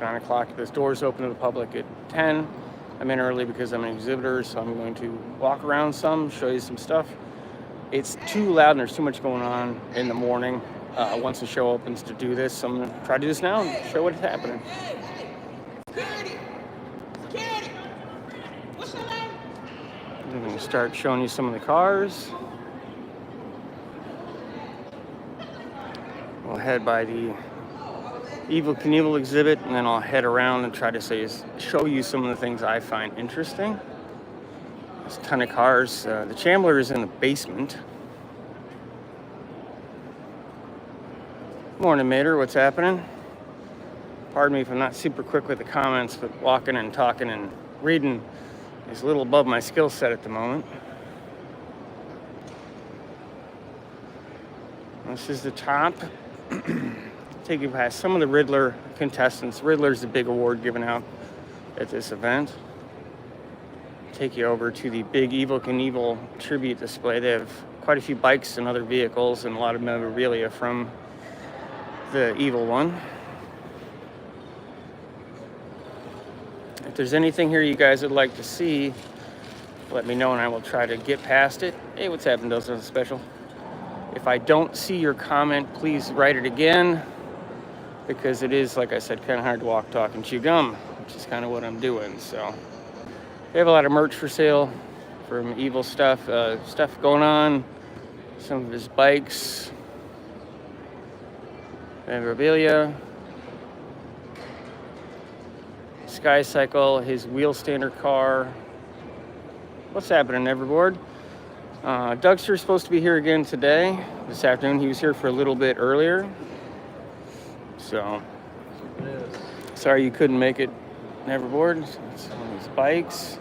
9 o'clock. This door's open to the public at 10. I'm in early because I'm an exhibitor, so I'm going to walk around some, show you some stuff. It's too loud and there's too much going on in the morning once the show opens to do this. So I'm going to try to do this now and show what's happening. I'm going to start showing you some of the cars. We'll head by the Evel Knievel exhibit, and then I'll head around and try to show you some of the things I find interesting. There's a ton of cars. The Chandler is in the basement. Morning, Mater. What's happening? Pardon me if I'm not super quick with the comments, but walking and talking and reading is a little above my skill set at the moment. This is the top. Take you past some of the Riddler contestants. Riddler's the big award given out at this event. Take you over to the big Evel Knievel tribute display. They have quite a few bikes and other vehicles and a lot of memorabilia from the Evel one. If there's anything here you guys would like to see, let me know and I will try to get past it. Hey, what's happening, Those Nothing Special? If I don't see your comment, please write it again, because it is, like I said, kind of hard to walk, talk, and chew gum, which is kind of what I'm doing. So they have a lot of merch for sale from Evel stuff, stuff going on, some of his bikes, memorabilia, Sky Cycle, his wheel stander car. What's happening, Everboard? Dougster's supposed to be here again today, this afternoon. He was here for a little bit earlier. So, sorry you couldn't make it, Everboard. That's one of his bikes.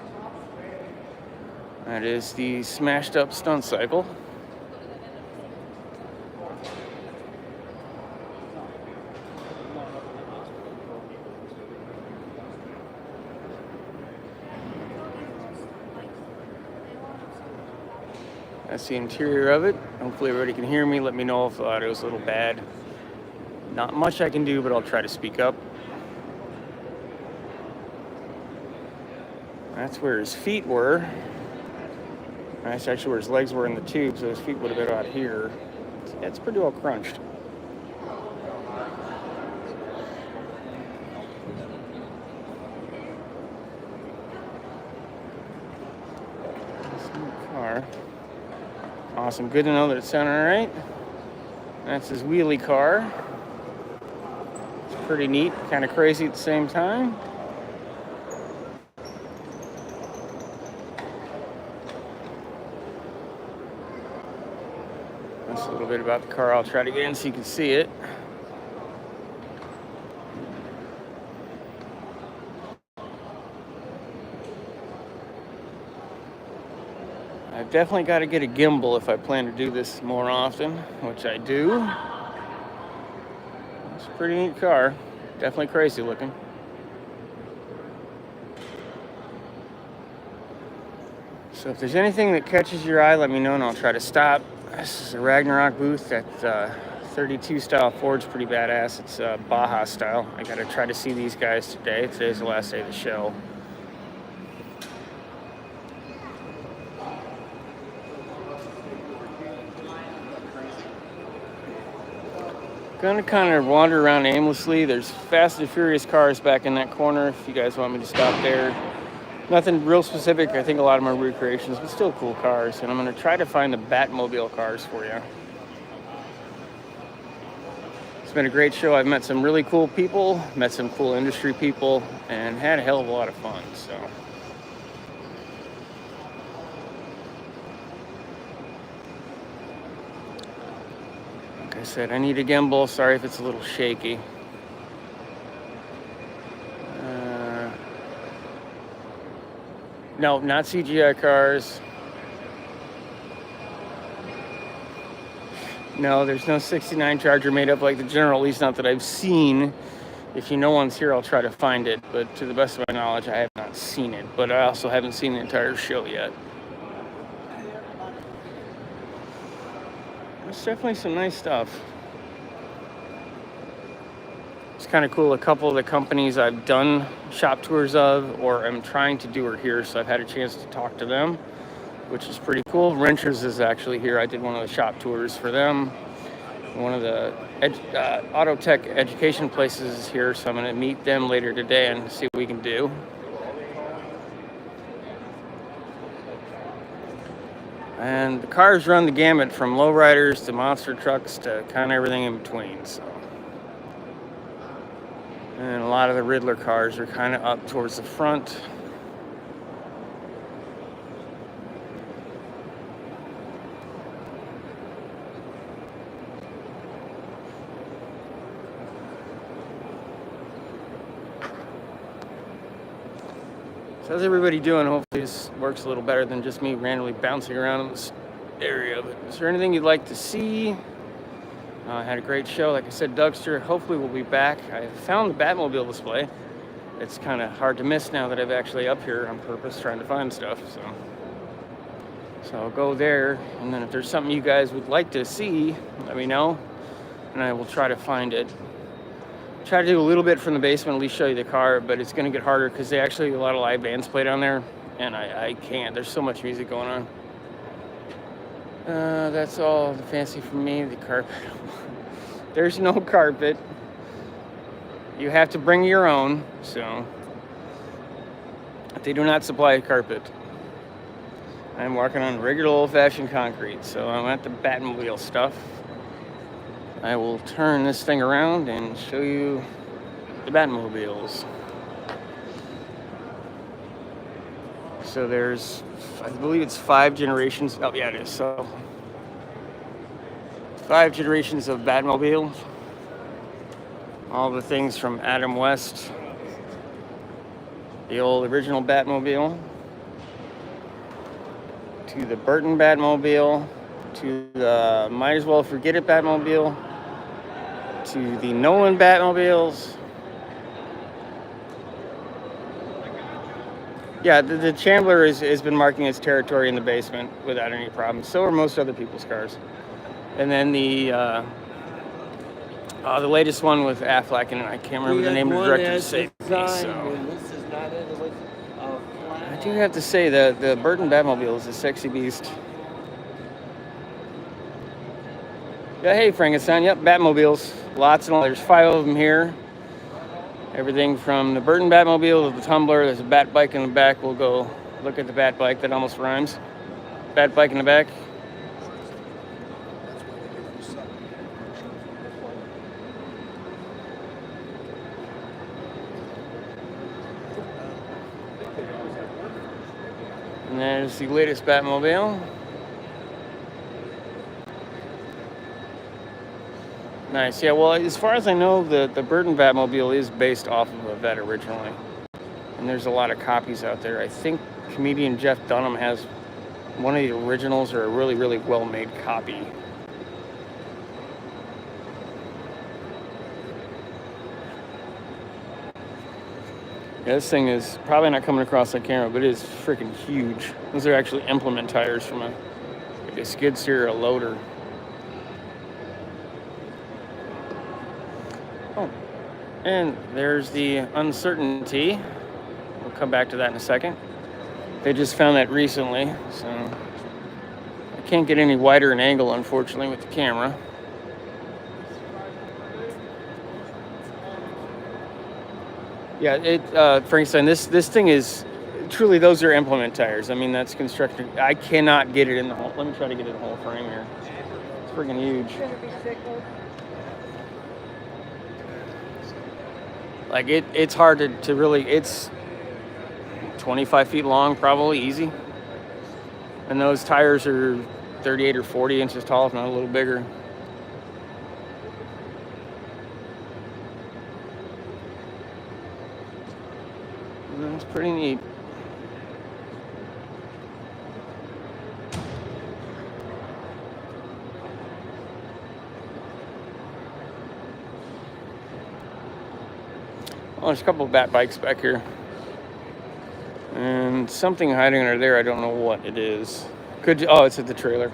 That is the smashed up stunt cycle. That's the interior of it. Hopefully everybody can hear me. Let me know if the audio is a little bad. Not much I can do, but I'll try to speak up. That's where his feet were. That's actually where his legs were in the tube, so his feet would have been out here. It's pretty well crunched. Car. Awesome. Good to know that it sounded all right. That's his wheelie car. It's pretty neat, kind of crazy at the same time. That's a little bit about the car. I'll try to get in so you can see it. I've definitely got to get a gimbal if I plan to do this more often, which I do. It's a pretty neat car. Definitely crazy looking. So if there's anything that catches your eye, let me know and I'll try to stop. This is a Ragnarok booth. That 32 style Ford's pretty badass. It's Baja style. I got to try to see these guys today. Today's the last day of the show. Gonna kind of wander around aimlessly. There's Fast and Furious cars back in that corner if you guys want me to stop there. Nothing real specific. I think a lot of them are recreations, but still cool cars. And I'm gonna try to find the Batmobile cars for you. It's been a great show. I've met some really cool people, met some cool industry people, and had a hell of a lot of fun, so. I said I need a gimbal. Sorry if it's a little shaky. No, not CGI cars. No, there's no 69 Charger made up like the General, at least not that I've seen. If you know one's here, I'll try to find it. But to the best of my knowledge, I have not seen it. But I also haven't seen the entire show yet. There's definitely some nice stuff. It's kind of cool. A couple of the companies I've done shop tours of or am trying to do are here, so I've had a chance to talk to them, which is pretty cool. Wrenchers is actually here. I did one of the shop tours for them. One of the auto tech education places is here, so I'm going to meet them later today and see what we can do. And the cars run the gamut from lowriders to monster trucks to kind of everything in between. So. And a lot of the Riddler cars are kind of up towards the front. So how's everybody doing? Hopefully this works a little better than just me randomly bouncing around in this area. But is there anything you'd like to see? I had a great show. Like I said, Dragster, hopefully we'll be back. I found the Batmobile display. It's kind of hard to miss now that I've actually up here on purpose trying to find stuff. So I'll go there, and then if there's something you guys would like to see, let me know, and I will try to find it. Try to do a little bit from the basement, at least show you the car, but it's going to get harder because they actually have a lot of live bands play down there, and I can't. There's so much music going on. That's all the fancy for me. The carpet. There's no carpet. You have to bring your own, so they do not supply a carpet. I'm walking on regular old-fashioned concrete, so I'm at the Batmobile stuff. I will turn this thing around and show you the Batmobiles. So there's, I believe it's 5 generations. Oh, yeah, it is. So 5 generations of Batmobile. All the things from Adam West, the old original Batmobile, to the Burton Batmobile, to the Might As Well Forget It Batmobile, to the Nolan Batmobiles. Yeah, the Chandler has been marking its territory in the basement without any problem. So are most other people's cars. And then the latest one with Affleck, and I can't remember the name of the director to save me. So I do have to say the Burton Batmobile is a sexy beast. Yeah, hey Frankenstein. Yep, Batmobiles. Lots and lots. There's 5 of them here. Everything from the Burton Batmobile to the Tumbler. There's a Bat bike in the back. We'll go look at the Bat bike. That almost rhymes. Bat bike in the back. And there's the latest Batmobile. Nice. Yeah, well, as far as I know, the Burton Batmobile is based off of a vet originally. And there's a lot of copies out there. I think comedian Jeff Dunham has one of the originals or a really, really well-made copy. Yeah, this thing is probably not coming across on camera, but it is freaking huge. Those are actually implement tires from a skid steer or a loader. Oh, and there's the Uncertainty. We'll come back to that in a second. They just found that recently, so I can't get any wider an angle, unfortunately, with the camera. Yeah, Frankenstein, this thing is, truly, those are implement tires. I mean, that's construction. I cannot get it in the whole, let me try to get it in the whole frame here. It's freaking huge. Like, it's hard to really, it's 25 feet long, probably, easy. And those tires are 38 or 40 inches tall, if not a little bigger. That's pretty neat. Oh, there's a couple of Bat bikes back here. And something hiding under there, I don't know what it is. Oh, it's at the trailer.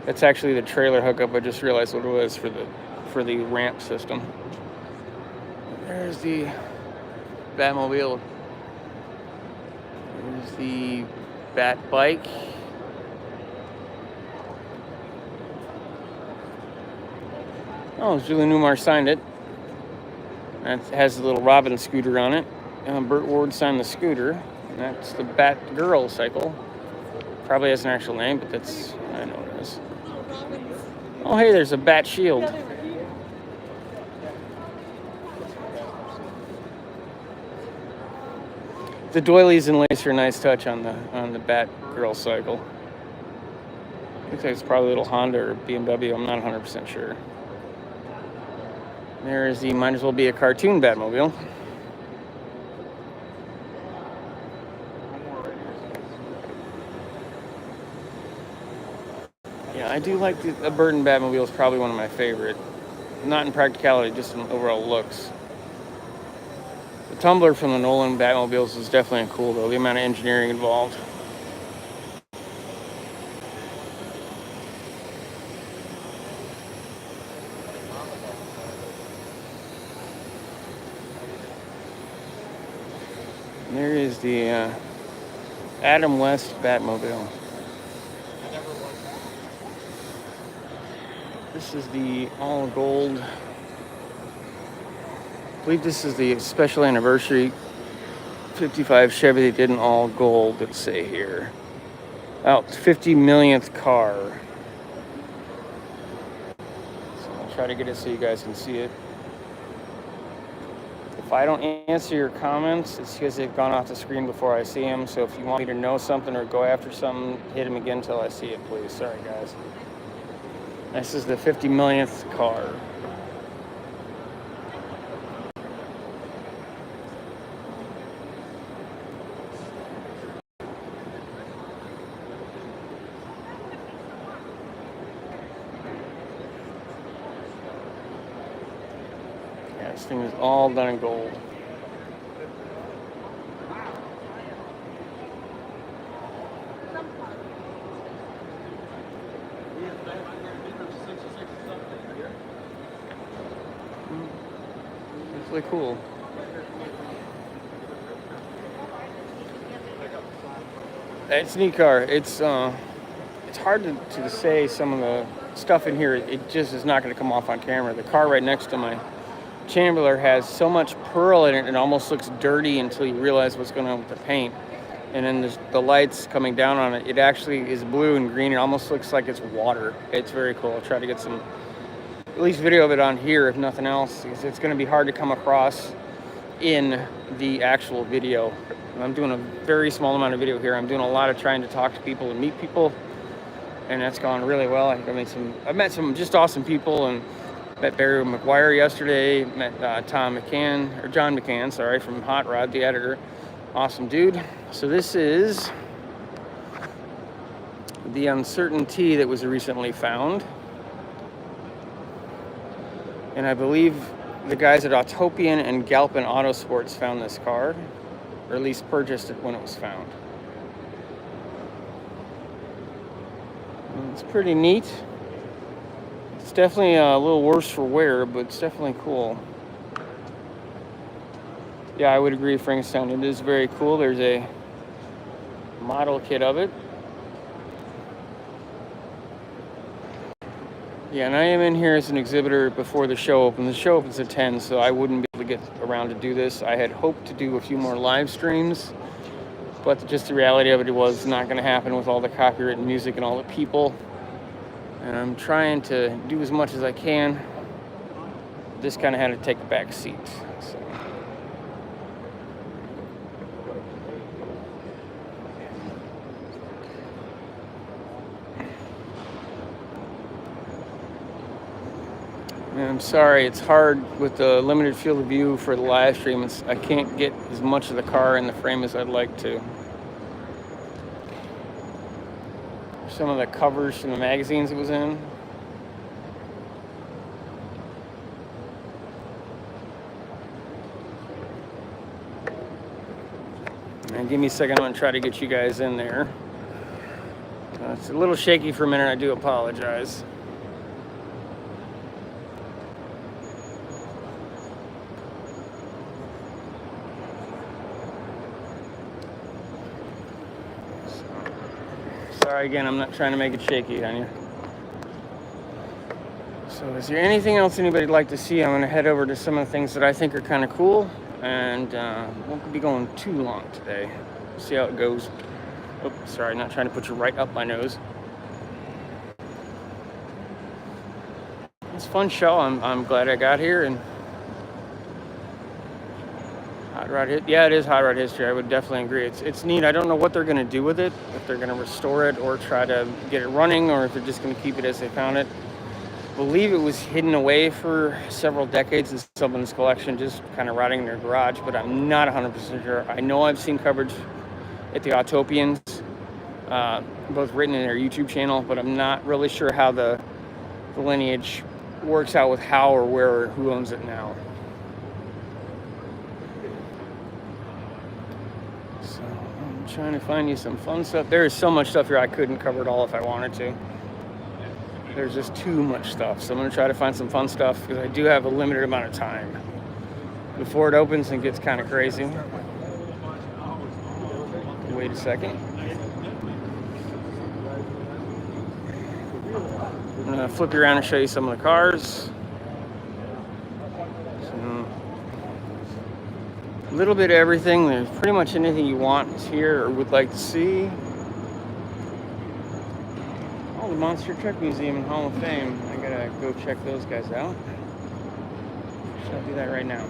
It's actually the trailer hookup. I just realized what it was for the ramp system. There's the Batmobile. There's the Bat bike. Oh, Julie Newmar signed it. That has a little Robin scooter on it. Burt Ward signed the scooter. And that's the Bat Girl cycle. Probably has an actual name, but that's, I know what it is. Oh, hey, there's a Bat shield. The doilies and lace are a nice touch on the Bat Girl cycle. Looks like it's probably a little Honda or BMW. I'm not 100% sure. There's the might as well be a cartoon Batmobile. Yeah, I do like the Burton Batmobile is probably one of my favorite. Not in practicality, just in overall looks. The tumbler from the Nolan Batmobiles is definitely cool, though. The amount of engineering involved. And there is the Adam West Batmobile. This is the all gold. I believe this is the special anniversary 55 Chevy they did in all gold, let's say here. Oh, 50 millionth car. So I'll try to get it so you guys can see it. If I don't answer your comments, it's because they've gone off the screen before I see them. So if you want me to know something or go after something, hit them again until I see it, please. Sorry, guys. This is the 50 millionth car. Yeah, this thing is all done in gold. It's really cool. It's a neat car. It's hard to say some of the stuff in here. It just is not going to come off on camera. The car right next to my Chandler has so much pearl in it, it almost looks dirty until you realize what's going on with the paint. And then there's the lights coming down on it. It actually is blue and green. It almost looks like it's water. It's very cool. I'll try to get some, at least video of it on here, if nothing else, because it's going to be hard to come across in the actual video. And I'm doing a very small amount of video here. I'm doing a lot of trying to talk to people and meet people, and that's gone really well. I've met some just awesome people, and met Barry McGuire yesterday. Met John McCann, sorry, from Hot Rod, the editor. Awesome dude. So this is the Uncertainty that was recently found. And I believe the guys at Autopian and Galpin Autosports found this car, or at least purchased it when it was found. And it's pretty neat. It's definitely a little worse for wear, but it's definitely cool. Yeah, I would agree, Frankenstein. It is very cool. There's a model kit of it. Yeah, and I am in here as an exhibitor before the show opens. The show opens at 10, so I wouldn't be able to get around to do this. I had hoped to do a few more live streams, but just the reality of it was not going to happen with all the copyrighted music and all the people. And I'm trying to do as much as I can. Just kind of had to take a back seat. So. I'm sorry, it's hard with the limited field of view for the live stream. I can't get as much of the car in the frame as I'd like to. Some of the covers from the magazines it was in. And give me a second, I'm going to try to get you guys in there. It's a little shaky for a minute, I do apologize. Sorry again, I'm not trying to make it shaky on you. So is there anything else anybody'd like to see? I'm going to head over to some of the things that I think are kind of cool, and won't be going too long today. See how it goes. Oops, sorry, not trying to put you right up my nose. It's a fun show. I'm glad I got here. And yeah, it is hot rod history. I would definitely agree. It's neat. I don't know what they're going to do with it, if they're going to restore it or try to get it running, or if they're just going to keep it as they found it. I believe it was hidden away for several decades in someone's collection, just kind of rotting in their garage, but I'm not 100% sure. I know I've seen coverage at the Autopians, both written in their YouTube channel, but I'm not really sure how the lineage works out with how or where or who owns it now. So I'm trying to find you some fun stuff. There is so much stuff here I couldn't cover it all if I wanted to. There's just too much stuff. So I'm going to try to find some fun stuff because I do have a limited amount of time before it opens and gets kind of crazy. Wait a second. I'm going to flip you around and show you some of the cars. So, a little bit of everything. There's pretty much anything you want is here or would like to see. Oh, the Monster Truck Museum and Hall of Fame. I gotta go check those guys out. I'll do that right now.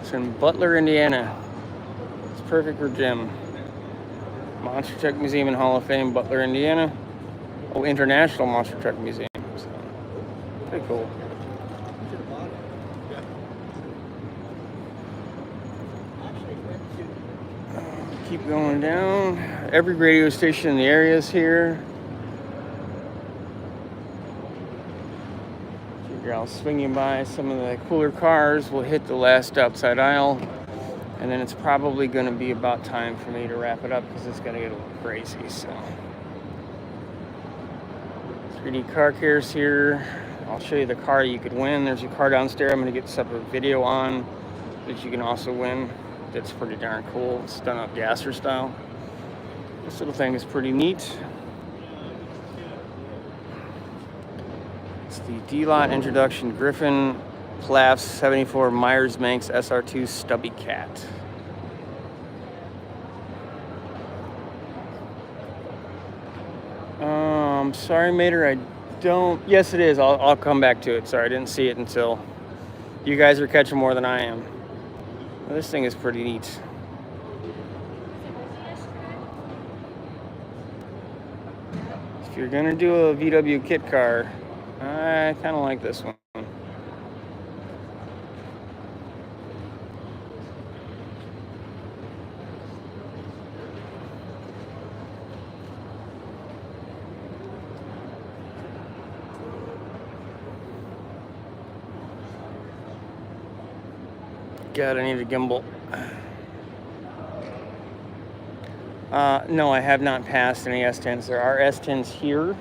It's in Butler, Indiana. It's perfect for Jim. Monster Truck Museum and Hall of Fame, Butler, Indiana. Oh, International Monster Truck Museum. So, pretty cool. Keep going down. Every radio station in the area is here. I'll swing you by some of the cooler cars. We'll hit the last outside aisle, and then it's probably going to be about time for me to wrap it up because it's going to get a little crazy. So 3D car cares here. I'll show you the car you could win. There's a car downstairs I'm going to get a separate video on that you can also win. That's pretty darn cool. It's done up gasser style. This little thing is pretty neat. It's the D-Lot Introduction Griffin Plafs 74 Myers-Manx SR2 Stubby Cat. Sorry, Mater, I don't... Yes, it is. I'll come back to it. Sorry, I didn't see it until... You guys are catching more than I am. Well, this thing is pretty neat. If you're gonna do a VW kit car, I kind of like this one. God, I need a gimbal. No, I have not passed any S10s. There are S10s here,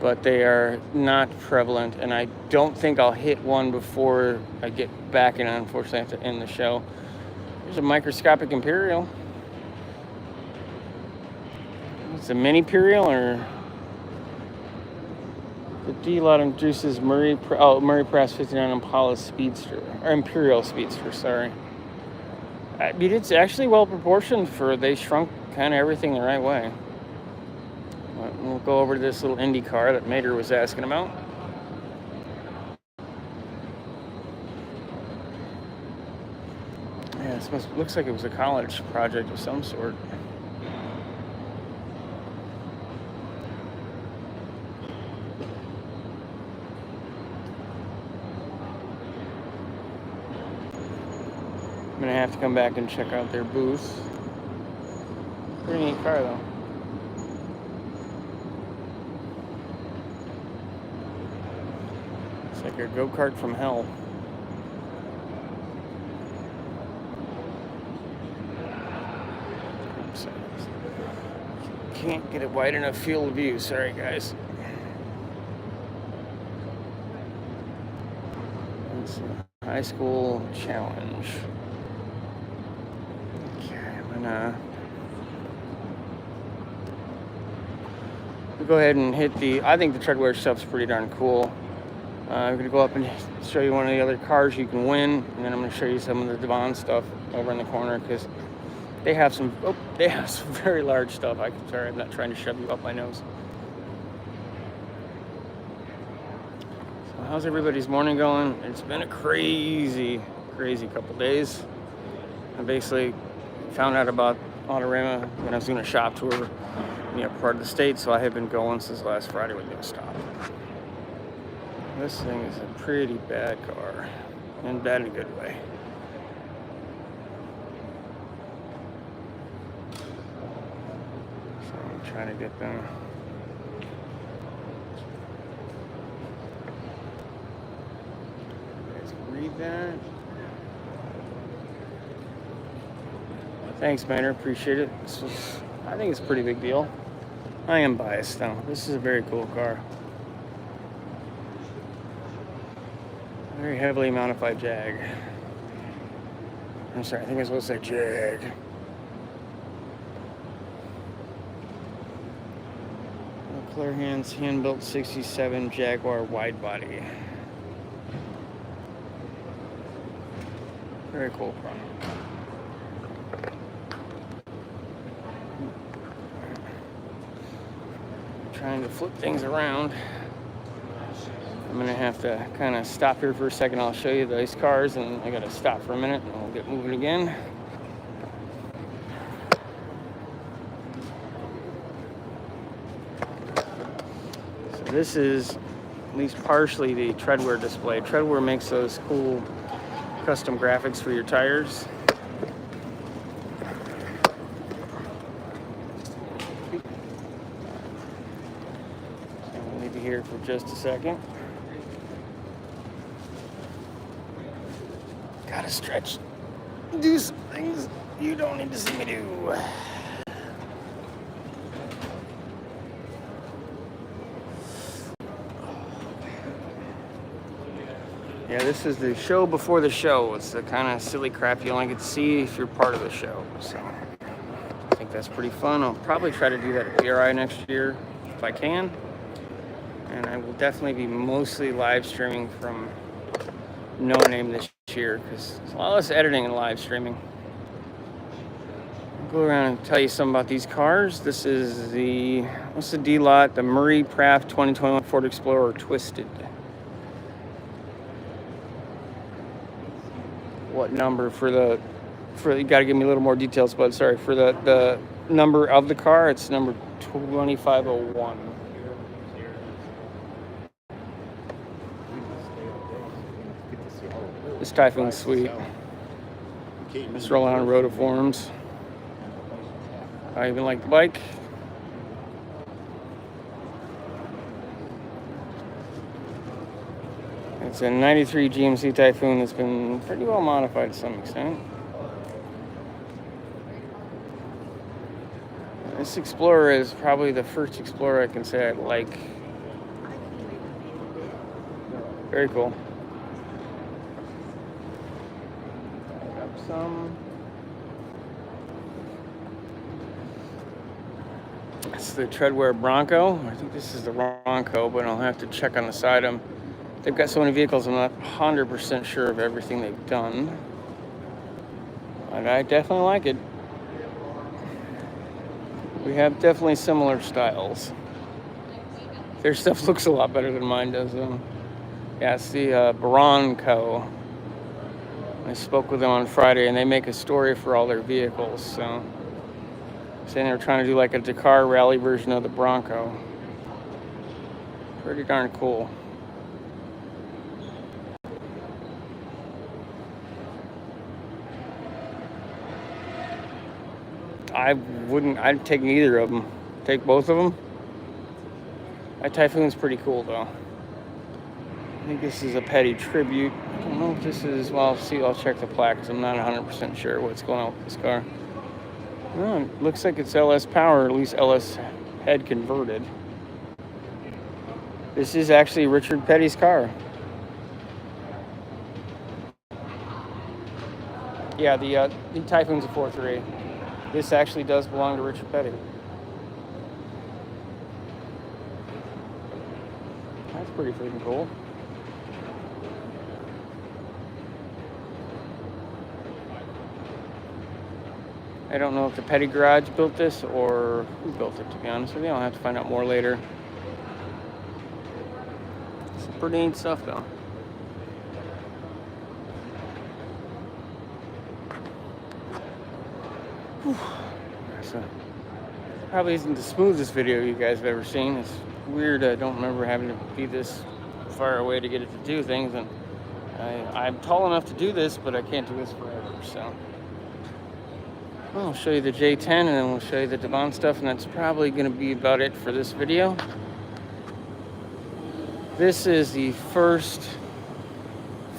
but they are not prevalent, and I don't think I'll hit one before I get back, and unfortunately I have to end the show. There's a microscopic Imperial. It's a mini Imperial, or the D-Lot introduces Murray Press 59 Impala Speedster, or Imperial Speedster, sorry. I mean, it's actually well proportioned for they shrunk kind of everything the right way. But we'll go over to this little Indy car that Mater was asking about. Yeah, this looks like it was a college project of some sort. I'm gonna have to come back and check out their booth. Pretty neat car though. It's like a go-kart from hell. Oops. Can't get a wide enough field of view, sorry guys. High school challenge. Okay, I'm gonna go ahead and hit the. I think the Treadwear stuff's pretty darn cool. I'm gonna go up and show you one of the other cars you can win, and then I'm gonna show you some of the Devon stuff over in the corner because they have some. Oh, they have some very large stuff. Sorry, I'm not trying to shove you up my nose. So how's everybody's morning going? It's been a crazy couple days. I basically found out about Autoram when I was doing a shop tour in the upper part of the state, so I have been going since last Friday with no stop. This thing is a pretty bad car, and bad in a good way. So I'm trying to get them. You guys can read that. Thanks, Manor. Appreciate it. I think it's a pretty big deal. I am biased, though. This is a very cool car. Very heavily modified Jag. I'm sorry, I think I was supposed to say Jag. Clarehan's hand-built 67 Jaguar wide body. Very cool car. Trying to flip things around. I'm gonna have to kind of stop here for a second. I'll show you these cars, and I gotta stop for a minute, and we'll get moving again. So this is at least partially the Treadwear display. Treadwear makes those cool custom graphics for your tires. I'll leave you here for just a second. Gotta stretch, do some things you don't need to see me do. Yeah, this is the show before the show. It's the kind of silly crap you only get to see if you're part of the show. So I think that's pretty fun. I'll probably try to do that at BRI next year if I can. And I will definitely be mostly live streaming from No Name this year because there's a lot less editing and live streaming. I'll go around and tell you something about these cars. This is what's the D lot? The Murray Pratt 2021 Ford Explorer Twisted. What number for you got to give me a little more details, but sorry, for the number of the car, it's number 2501. This Typhoon's sweet. Just rolling on rotiforms. I even like the bike. It's a 93 GMC Typhoon that's been pretty well modified to some extent. This Explorer is probably the first Explorer I can say I like. Very cool. It's the Treadwear Bronco. I think this is the Bronco, but I'll have to check on the side of them. They've got so many vehicles, I'm not 100% sure of everything they've done. But I definitely like it. We have definitely similar styles. Their stuff looks a lot better than mine does, though. Yeah, it's the Bronco. I spoke with them on Friday, and they make a story for all their vehicles. So, saying they're trying to do like a Dakar rally version of the Bronco. Pretty darn cool. I'd take neither of them. Take both of them. That Typhoon's pretty cool, though. I think this is a Petty Tribute. I don't know if this is, well, I'll check the plaque because I'm not 100% sure what's going on with this car. Well, it looks like it's LS power, or at least LS head converted. This is actually Richard Petty's car. Yeah, the Typhoon's a 4.3. This actually does belong to Richard Petty. That's pretty freaking cool. I don't know if the Petty Garage built this or who built it, to be honest with you. I'll have to find out more later. Some pretty neat stuff, though. So, probably isn't the smoothest video you guys have ever seen. It's weird. I don't remember having to be this far away to get it to do things, and I'm tall enough to do this, but I can't do this forever. So I'll show you the J10, and then we'll show you the Devon stuff, and that's probably going to be about it for this video. This is the first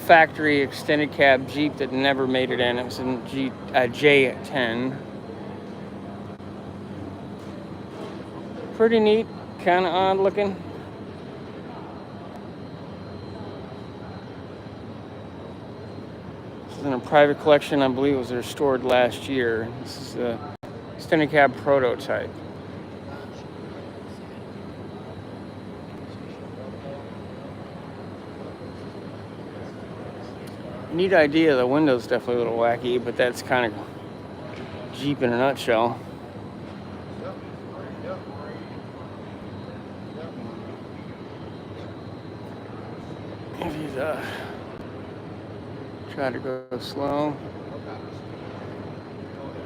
factory extended cab Jeep that never made it in. It was in J10. Pretty neat, kind of odd looking. This is in a private collection. I believe it was restored last year. This is the extended cab prototype. Neat idea. The window's definitely a little wacky, but that's kind of Jeep in a nutshell. If you try to go slow,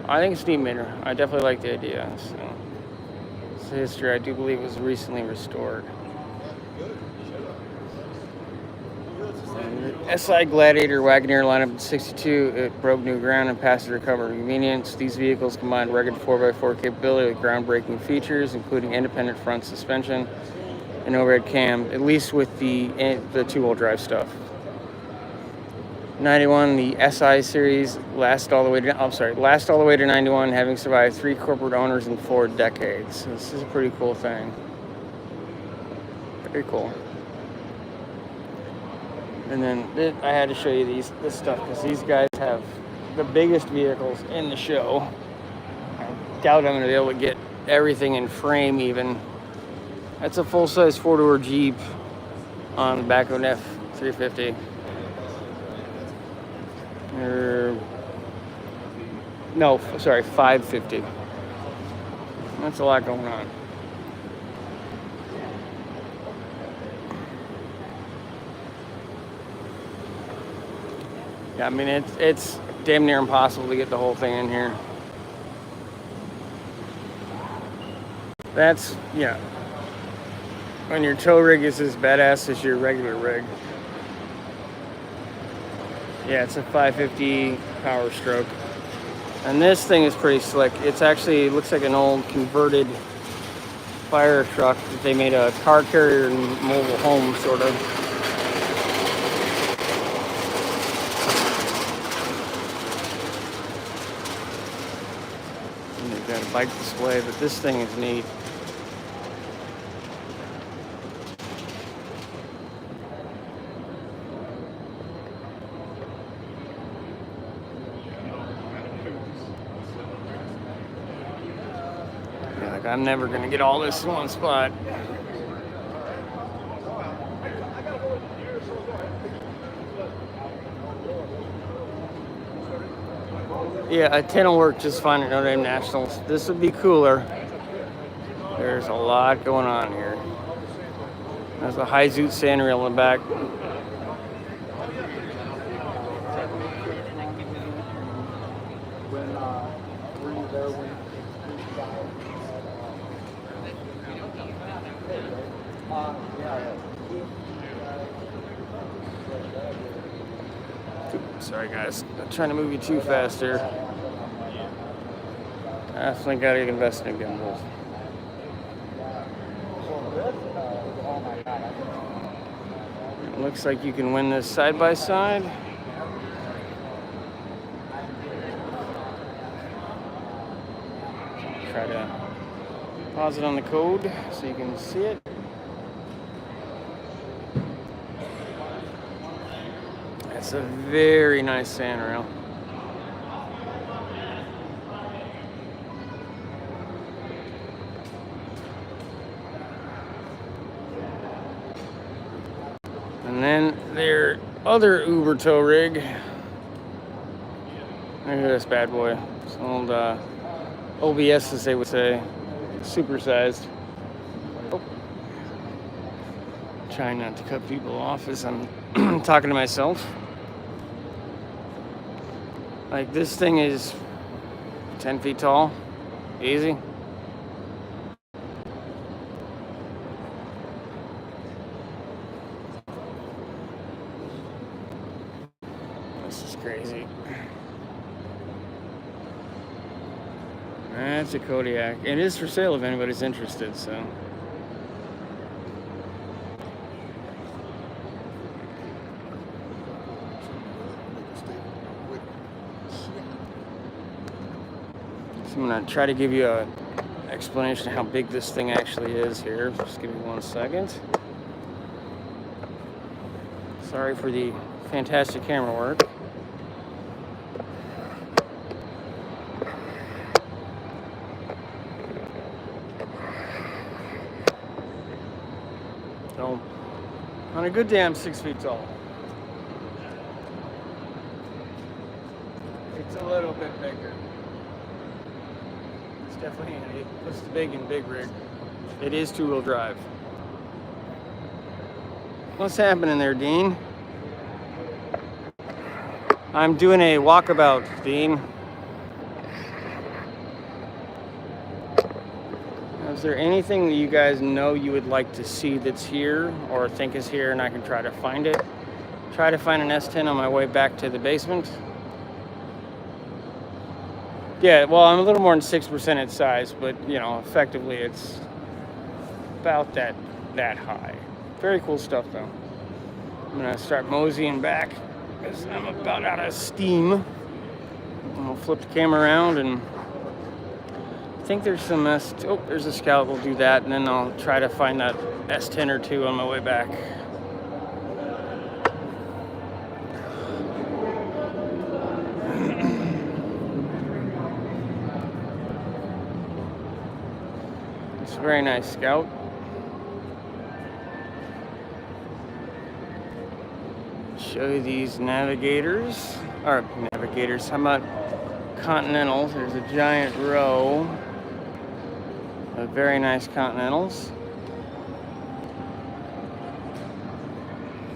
I think it's neat meter. I definitely like the idea. So, it's history. I do believe it was recently restored. SI Gladiator Wagoneer lineup in 62, it broke new ground in passenger comfort and convenience. These vehicles combined rugged 4x4 capability with groundbreaking features, including independent front suspension and overhead cam, at least with the two-wheel drive stuff. 91, the SI series last all the way to 91, having survived 3 corporate owners in 4 decades. So this is a pretty cool thing. Very cool. And then I had to show you this stuff because these guys have the biggest vehicles in the show. I doubt I'm going to be able to get everything in frame even. That's a full-size 4-door Jeep on the back of an F-350. No, sorry, 550. That's a lot going on. Yeah, I mean, it's damn near impossible to get the whole thing in here. That's, yeah. When your tow rig is as badass as your regular rig. Yeah, it's a 550 Power Stroke. And this thing is pretty slick. It's actually, looks like an old converted fire truck that they made a car carrier and mobile home, sort of. And they've got a bike display, but this thing is neat. I'm never going to get all this in one spot. Yeah, a 10 will work just fine at Notre Dame Nationals. This would be cooler. There's a lot going on here. There's a high zoot sand rail in the back. Sorry guys, I'm trying to move you too fast here. Definitely got to invest in gimbals. It looks like you can win this side by side. Try to pause it on the code so you can see it. It's a very nice sand rail. And then their other Uber tow rig. Look at this bad boy. It's an old OBS, as they would say, supersized. Oh. Trying not to cut people off as I'm talking to myself. Like, this thing is 10 feet tall, easy. This is crazy. That's a Kodiak. It is for sale if anybody's interested, so. So I'm gonna try to give you an explanation of how big this thing actually is here. Just give me 1 second. Sorry for the fantastic camera work. So, on a good day, I'm 6 feet tall. It's a little bit bigger. It's definitely, it's big and big rig. It is 2-wheel drive. What's happening there, Dean? I'm doing a walkabout, Dean. Is there anything that you guys know you would like to see that's here or think is here and I can try to find it? Try to find an S10 on my way back to the basement. Yeah, well, I'm a little more than 6% its size, but, you know, effectively it's about that high. Very cool stuff, though. I'm going to start moseying back because I'm about out of steam. And I'll flip the camera around and I think there's some oh, there's a Scout. We'll do that, and then I'll try to find that S10 or 2 on my way back. It's a very nice Scout. Show you these navigators. How about Continentals? There's a giant row of very nice Continentals.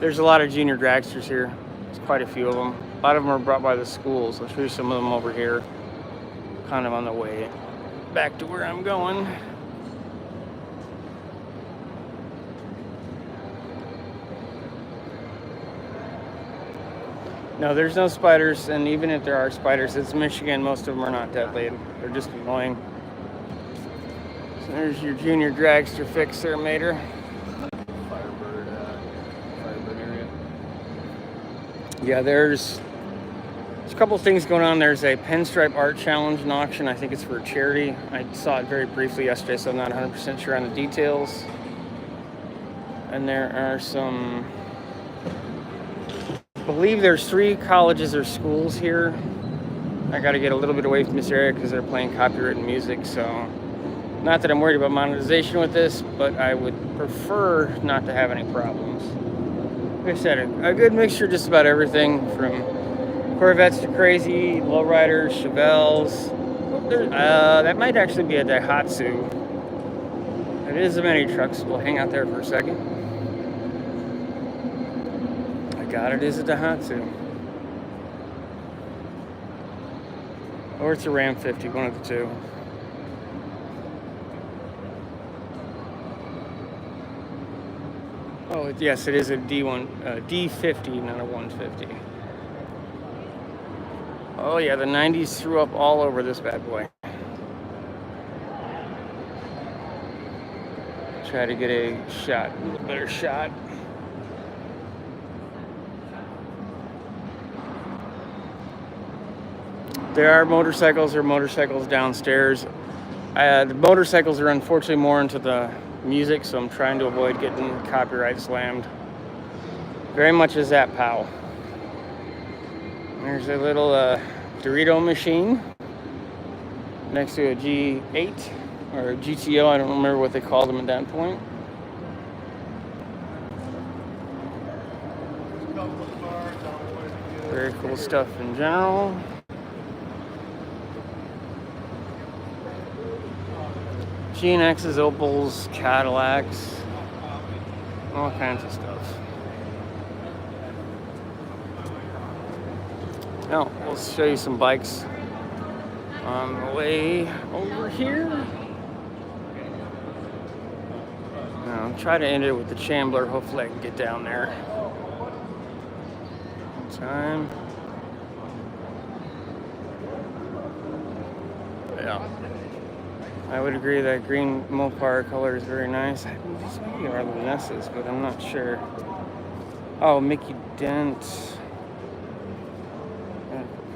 There's a lot of junior dragsters here. There's quite a few of them. A lot of them are brought by the schools. I'll show you some of them over here, kind of on the way back to where I'm going. No, there's no spiders, and even if there are spiders, it's Michigan. Most of them are not deadly. They're just annoying. So there's your junior dragster fix there, Mater. Firebird area. Yeah, there's a couple things going on. There's a pinstripe art challenge and auction. I think it's for a charity. I saw it very briefly yesterday, so I'm not 100% sure on the details. And there are some, I believe there's 3 colleges or schools here. I got to get a little bit away from this area because they're playing copyrighted music, so not that I'm worried about monetization with this, but I would prefer not to have any problems. Like I said, a good mixture, just about everything from Corvettes to crazy, lowriders, Chevelles. That might actually be a Daihatsu. It is a mini truck, so we'll hang out there for a second. I got it is a Daihatsu. Or it's a Ram 50, one of the two. Oh, yes, it is a D50, not a 150. Oh yeah, the 90s threw up all over this bad boy. Try to get a shot, a little better shot. There are motorcycles downstairs. The motorcycles are unfortunately more into the music, so I'm trying to avoid getting copyright slammed. Very much as that pal. There's a little Dorito machine next to a G8 or a GTO. I don't remember what they called them at that point. Very cool stuff in general. GNXs, Opals, Cadillacs, all kinds of stuff. Now, we'll show you some bikes on the way over here. Now, I'll try to end it with the Chambler. Hopefully I can get down there in time. Yeah. I would agree that green Mopar color is very nice. These maybe are Lunesas, but I'm not sure. Oh, Mickey Dent.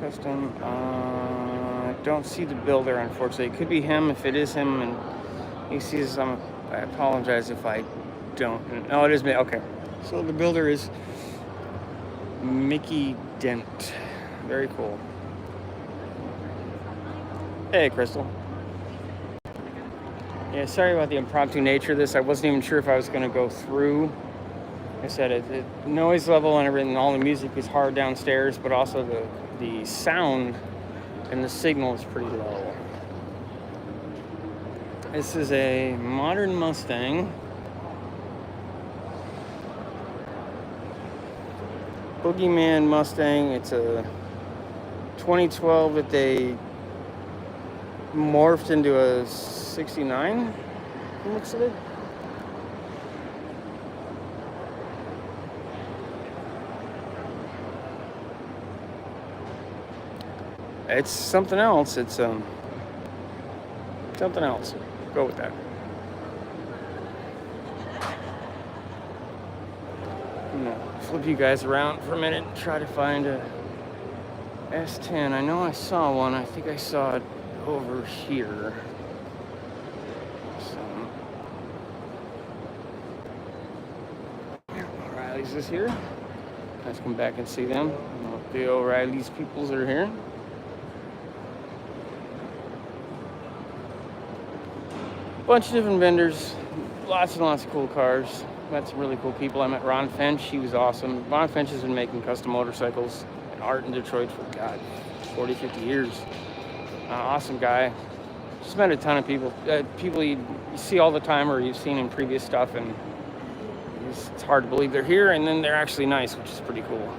Custom. I don't see the builder, unfortunately. It could be him. If it is him and he sees I apologize if I don't. No, it is me. Okay. So the builder is Mickey Dent. Very cool. Hey, Crystal. Yeah, sorry about the impromptu nature of this. I wasn't even sure if I was going to go through. Like I said, the noise level and everything, all the music is hard downstairs, but also the sound and the signal is pretty low. This is a modern Mustang. Boogeyman Mustang. It's a 2012 that they morphed into a 69, looks of it. It's something else. It's something else. Go with that. I'm gonna flip you guys around for a minute and try to find a S10. I know I saw one. I think I saw it over here. So, O'Reilly's is here. Let's come back and see them. The O'Reilly's peoples are here. Bunch of different vendors, lots and lots of cool cars. Met some really cool people. I met Ron Finch. He was awesome. Ron Finch has been making custom motorcycles and art in Detroit for, 40, 50 years. Awesome guy. Just met a ton of people. People you see all the time or you've seen in previous stuff, and it's hard to believe they're here, and then they're actually nice, which is pretty cool.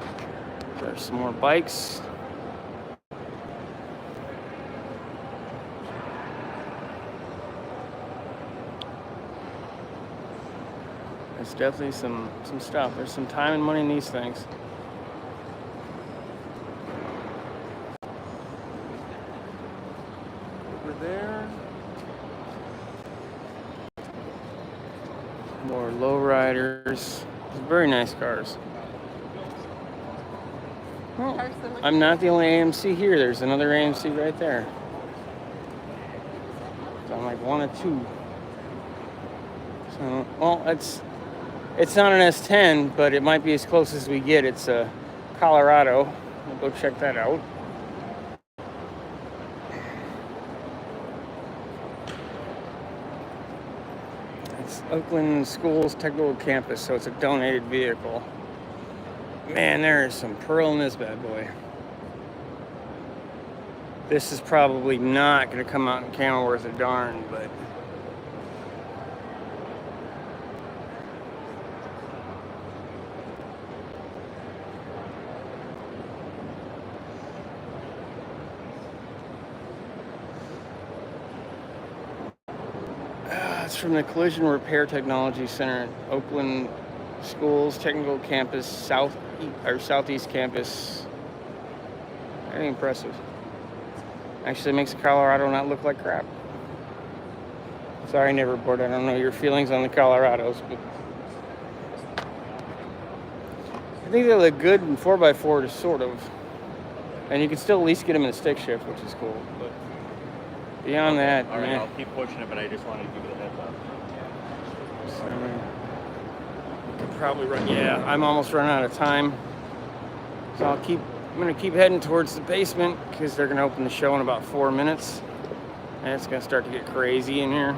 There's some more bikes. There's definitely some stuff. There's some time and money in these things. Over there. More lowriders. Very nice cars. Well, I'm not the only AMC here. There's another AMC right there. So I'm like one of two. So, well, it's not an S10, but it might be as close as we get. It's Colorado. We'll go check that out. It's Oakland Schools Technical Campus, so it's a donated vehicle. Man, there is some pearl in this bad boy. This is probably not going to come out in camera worth a darn, but it's from the Collision Repair Technology Center at Oakland Schools Technical Campus, Southeast Campus. Very impressive. Actually makes Colorado not look like crap. Sorry, Neverboard, I don't know your feelings on the Colorados, but I think they look good in 4x4, sort of. And you can still at least get them in a stick shift, which is cool. But beyond that, all right, man. I'll keep pushing it, but I just wanted to give you the heads up. So, could probably run. Yeah, I'm almost running out of time. So I'm gonna keep heading towards the basement because they're gonna open the show in about 4 minutes, and it's gonna start to get crazy in here.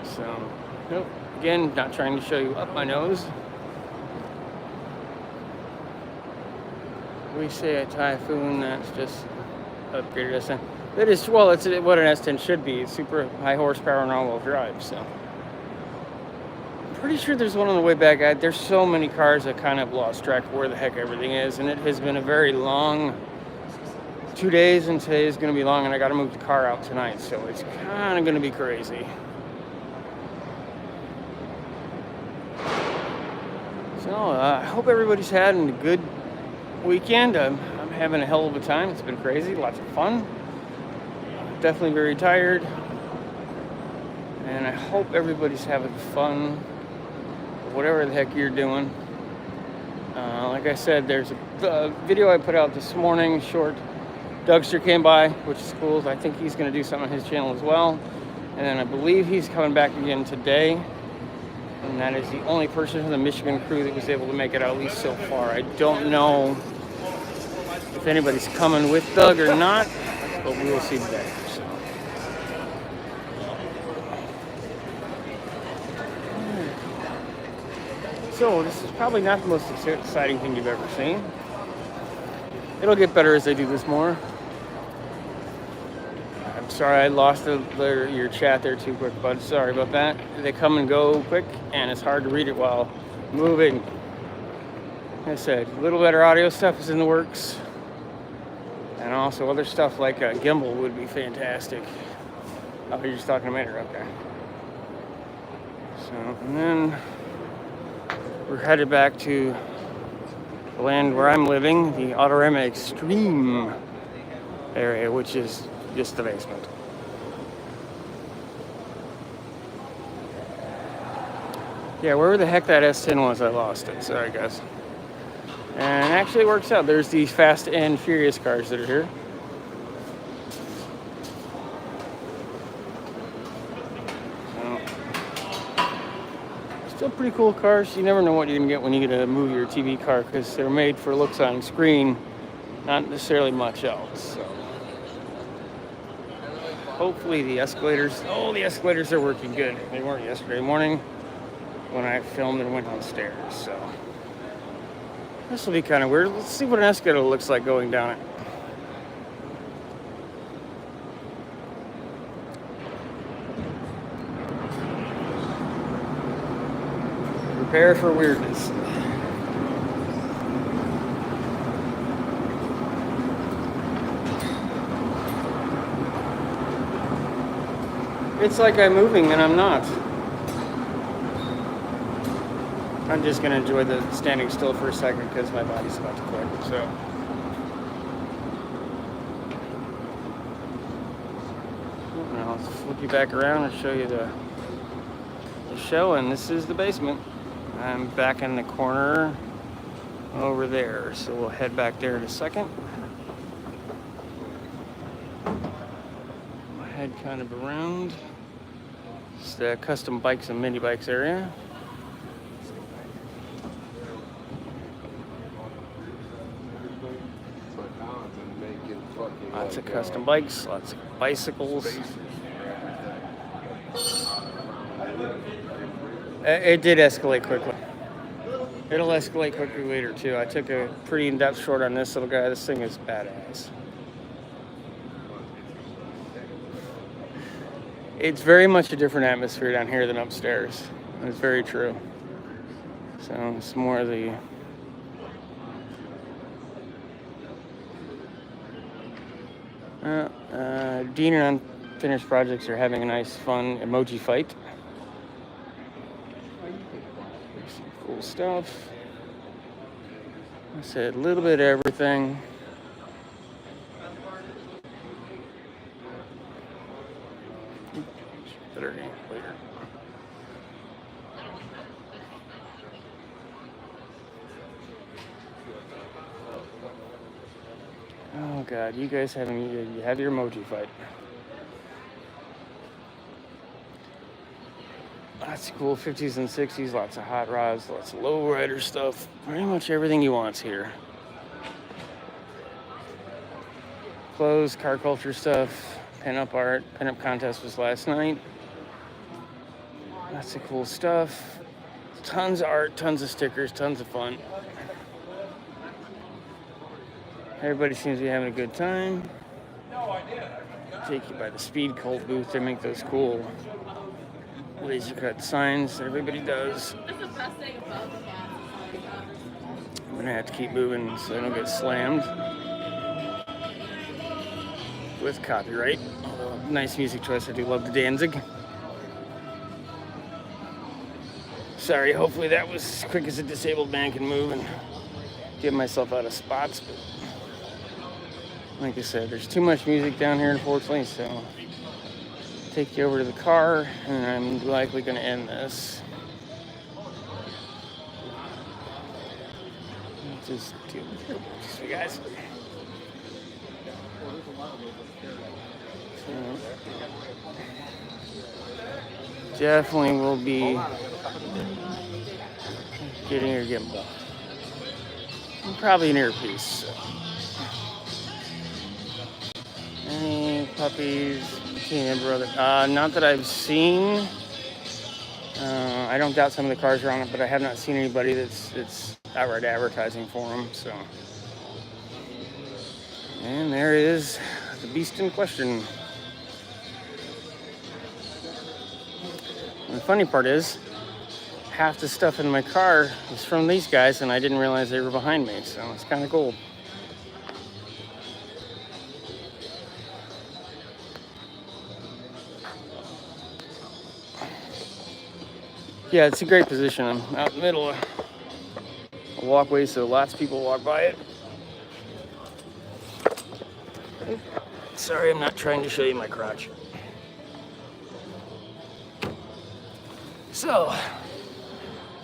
So, nope. Again, not trying to show you up my nose. We say a Typhoon, that's just upgraded S10. It is, well, it's what an S10 should be. It's super high horsepower and all-wheel drive, so. I'm pretty sure there's one on the way back. There's so many cars that kind of lost track of where the heck everything is, and it has been a very long 2 days, and today is going to be long, and I got to move the car out tonight, so it's kind of going to be crazy. So I hope everybody's had a good weekend. I'm having a hell of a time. It's been crazy, lots of fun. Definitely very tired, and I hope everybody's having fun, whatever the heck you're doing. Like I said, there's a video I put out this morning, short. Dragster came by, which is cool. I think he's going to do something on his channel as well, and then I believe he's coming back again today, and that is the only person from the Michigan crew that was able to make it out, at least so far. I don't know if anybody's coming with Doug or not, but we will see today. So this is probably not the most exciting thing you've ever seen. It'll get better as I do this more. I'm sorry I lost your chat there too quick, bud. Sorry about that. They come and go quick, and it's hard to read it while moving. Like I said, a little better audio stuff is in the works. And also other stuff like a gimbal would be fantastic. Oh, you're just talking to Mater, okay. So, and then we're headed back to the land where I'm living, the Autoram Extreme area, which is just the basement. Yeah, wherever the heck that S10 was, I lost it. Sorry, guys. And actually it works out. There's these Fast and Furious cars that are here. Still pretty cool cars. You never know what you're going to get when you get a movie or TV car, because they're made for looks on screen, not necessarily much else. So hopefully the escalators are working good. They weren't yesterday morning when I filmed and went downstairs. So this will be kind of weird. Let's see what an escalator looks like going down it. Prepare for weirdness. It's like I'm moving and I'm not. I'm just going to enjoy the standing still for a second because my body's about to quit. So now I'll flip you back around and show you the show, and this is the basement. I'm back in the corner over there, so we'll head back there in a second. We'll head kind of around. It's the custom bikes and mini bikes area. Lots of custom bikes, lots of bicycles. It did escalate quickly. It'll escalate quickly later too. I took a pretty in-depth short on this little guy. This thing is badass. It's very much a different atmosphere down here than upstairs. It's very true. So it's more of the Dean and Unfinished Projects are having a nice, fun emoji fight. Some cool stuff. I said a little bit of everything. Better name later. Oh God, you guys you have your emoji fight. Lots of cool 50s and 60s, lots of hot rods, lots of lowrider stuff. Pretty much everything you want's here. Clothes, car culture stuff, pinup art. Pinup contest was last night. Lots of cool stuff. Tons of art, tons of stickers, tons of fun. Everybody seems to be having a good time. Take you by the speed cult booth. They make those cool laser cut signs that everybody does. That's the best thing about the gas. I'm gonna have to keep moving so I don't get slammed with copyright. Although, nice music choice. I do love the Danzig. Sorry, hopefully that was as quick as a disabled man can move and get myself out of spots. But like I said, there's too much music down here, unfortunately, so I'll take you over to the car, and I'm likely going to end this. Just you guys. So, definitely will be getting your gimbal. And probably an earpiece. So. Any puppies? Teen brother? Not that I've seen. I don't doubt some of the cars are on it, but I have not seen anybody that's outright advertising for them. So, and there is the beast in question. And the funny part is, half the stuff in my car is from these guys, and I didn't realize they were behind me. So it's kind of cool. Yeah, it's a great position. I'm out in the middle of a walkway, so lots of people walk by it. Sorry, I'm not trying to show you my crotch. So,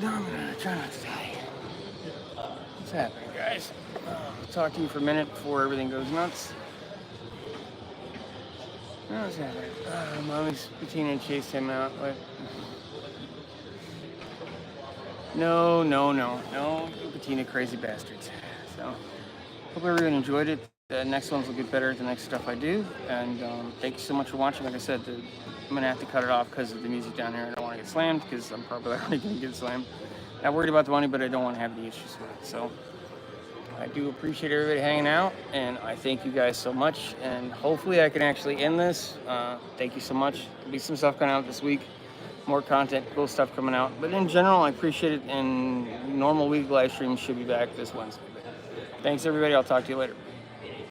I'm gonna try not to die. What's happening, guys? I'll talk to you for a minute before everything goes nuts. What's happening? Mommy's Bettina chased him out, but... No, you Bettina crazy bastards. So, hope everyone enjoyed it. The next ones will get better at the next stuff I do. And thank you so much for watching. Like I said, I'm going to have to cut it off because of the music down here. I don't want to get slammed because I'm probably already going to get slammed. Not worried about the money, but I don't want to have the issues with it. So, I do appreciate everybody hanging out. And I thank you guys so much. And hopefully I can actually end this. Thank you so much. There'll be some stuff coming out this week. More content, cool stuff coming out. But in general, I appreciate it. And normal week live streams should be back this Wednesday. Thanks, everybody. I'll talk to you later.